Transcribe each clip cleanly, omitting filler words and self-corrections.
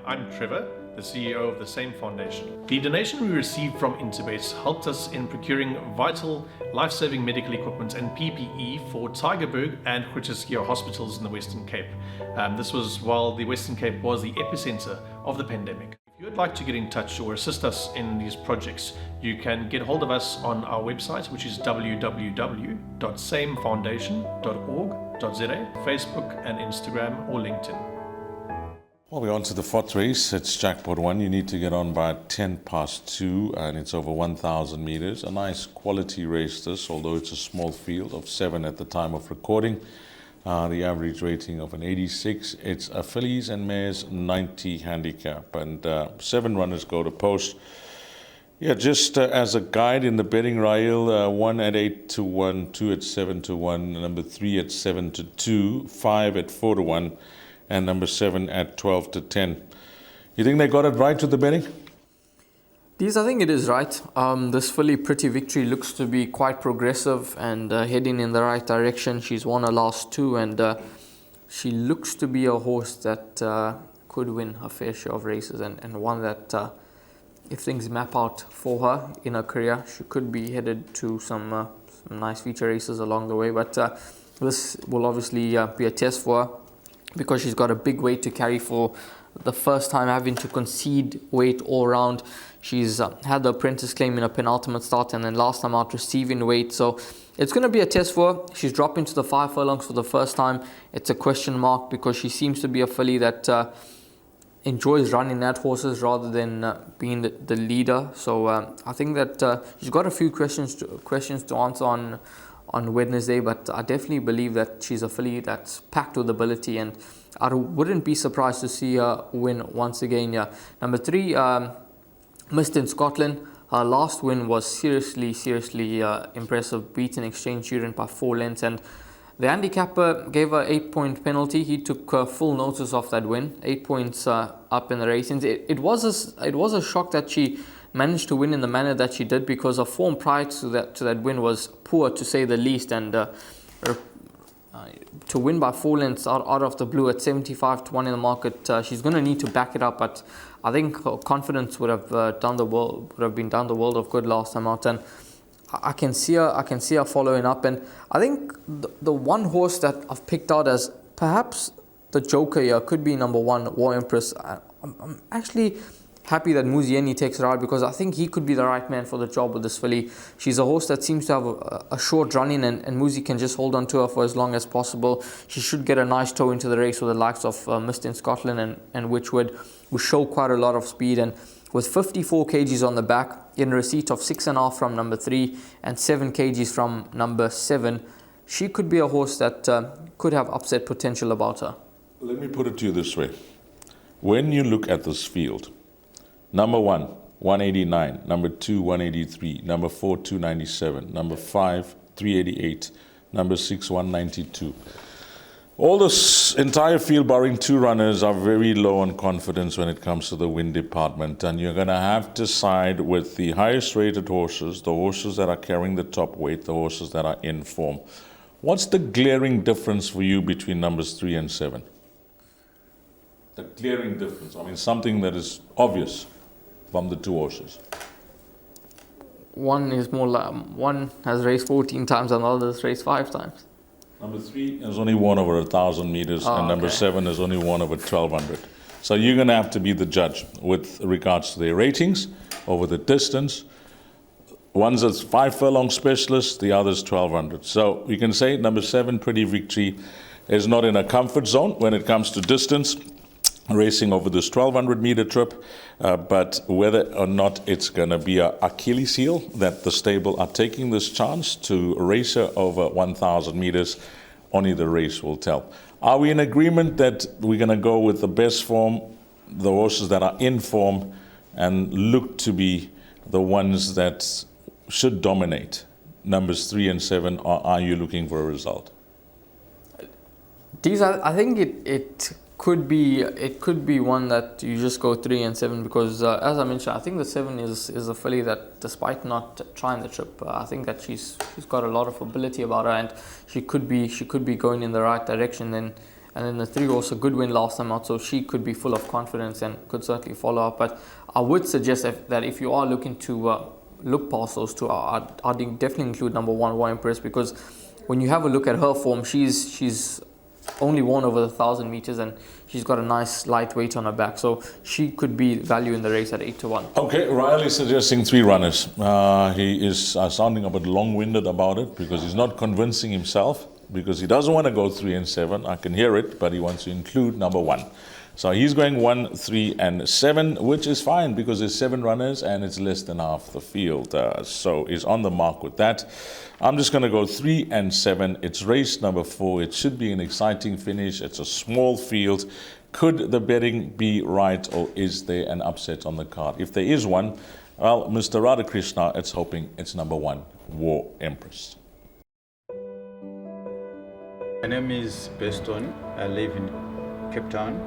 I'm Trevor, the CEO of the same foundation. The donation we received from Interbet helped us in procuring vital, life-saving medical equipment and PPE for Tygerberg and Groote hospitals in the Western Cape. This was while the Western Cape was the epicenter of the pandemic. If you would like to get in touch or assist us in these projects, you can get hold of us on our website, which is www.samefoundation.org.za, Facebook and Instagram or LinkedIn. Well, we're on to the fourth race. It's Jackpot 1. You need to get on by 2:10, and it's over 1,000 meters. A nice quality race this, although it's a small field of 7 at the time of recording. The average rating of an 86. It's a fillies and mares 90 handicap, and 7 runners go to post. Yeah, just as a guide in the betting rail, 1 at 8-1, 2 at 7-1, number 3 at 7-2, 5 at 4-1, and number 7 at 12-10. You think they got it right with the betting? I think it is right. This filly, Pretty Victory, looks to be quite progressive and heading in the right direction. She's won her last 2, and she looks to be a horse that could win her fair share of races, and one that, if things map out for her in her career, she could be headed to some nice feature races along the way. But this will obviously be a test for her, because she's got a big weight to carry for the first time having to concede weight all round. She's had the apprentice claim in a penultimate start, and then last time out receiving weight. So it's going to be a test for her. She's dropping to the 5 furlongs for the first time. It's a question mark, because she seems to be a filly that enjoys running at horses rather than being the leader. So I think that she's got a few questions to answer on Wednesday, but I definitely believe that she's a filly that's packed with ability, and I wouldn't be surprised to see her win once again. Yeah, number 3, Missed in Scotland. Her last win was seriously impressive, beating Exchange Student by 4 lengths, and the handicapper gave her 8-point penalty. He took full notice of that win, 8 points up in the ratings. It was a shock that she managed to win in the manner that she did, because her form prior to that win was poor, to say the least, and to win by 4 lengths out of the blue at 75-1 in the market, she's going to need to back it up. But I think her confidence would have done the world of good last time out, and I can see her following up. And I think the one horse that I've picked out as perhaps the joker here could be number 1, War Empress. I'm actually happy that Muzieni takes her out, because I think he could be the right man for the job with this filly. She's a horse that seems to have a short run-in, and Muzi can just hold on to her for as long as possible. She should get a nice toe into the race with the likes of Mist in Scotland and Witchwood, who show quite a lot of speed. And with 54 kgs on the back, in receipt of 6.5 from number 3 and 7 kgs from number 7, she could be a horse that could have upset potential about her. Let me put it to you this way. When you look at this field, number 1, 189. Number 2, 183. Number 4, 297. Number 5, 388. Number 6, 192. All this entire field, barring 2 runners, are very low on confidence when it comes to the win department. And you're going to have to side with the highest rated horses, the horses that are carrying the top weight, the horses that are in form. What's the glaring difference for you between numbers 3 and 7? The glaring difference. I mean, something that is obvious from the 2 horses. One has raced 14 times and the other has raced 5 times. Number 3 has only won over 1,000 meters, and number 7 has only won over 1,200. So you're going to have to be the judge with regards to their ratings over the distance. One's a 5 furlong specialist, the other's 1,200. So you can say number 7, Pretty Victory, is not in a comfort zone when it comes to distance, racing over this 1,200 meter trip, but whether or not it's going to be an Achilles heel that the stable are taking this chance to race her over 1,000 meters, only the race will tell. Are we in agreement that we're going to go with the best form, the horses that are in form, and look to be the ones that should dominate, numbers 3 and 7, or are you looking for a result? I think it could be one that you just go 3 and 7, because as I mentioned, I think the 7 is a filly that, despite not trying the trip, I think that she's got a lot of ability about her, and she could be going in the right direction. Then And then the 3-horse, a good win last time out, so she could be full of confidence and could certainly follow up. But I would suggest that if you are looking to look past those two, I'd definitely include number 1, War Empress, because when you have a look at her form, she's only won over the 1,000 meters, and she's got a nice light weight on her back, so she could be value in the race at 8-1. Okay, Riley suggesting 3 runners. He is sounding a bit long-winded about it because he's not convincing himself, because he doesn't want to go 3 and 7. I can hear it, but he wants to include number 1. So he's going 1, 3, and 7, which is fine because there's 7 runners and it's less than half the field. So he's on the mark with that. I'm just going to go 3 and 7. It's race number 4. It should be an exciting finish. It's a small field. Could the betting be right, or is there an upset on the card? If there is one, well, Mr. Radhakrishna, it's hoping it's number 1, War Empress. My name is Beston. I live in Cape Town.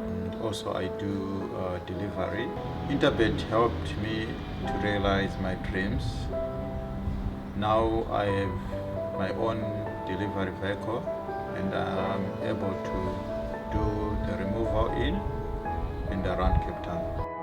Also, I do delivery. Interbet helped me to realize my dreams. Now I have my own delivery vehicle, and I'm able to do the removal in and around Cape Town.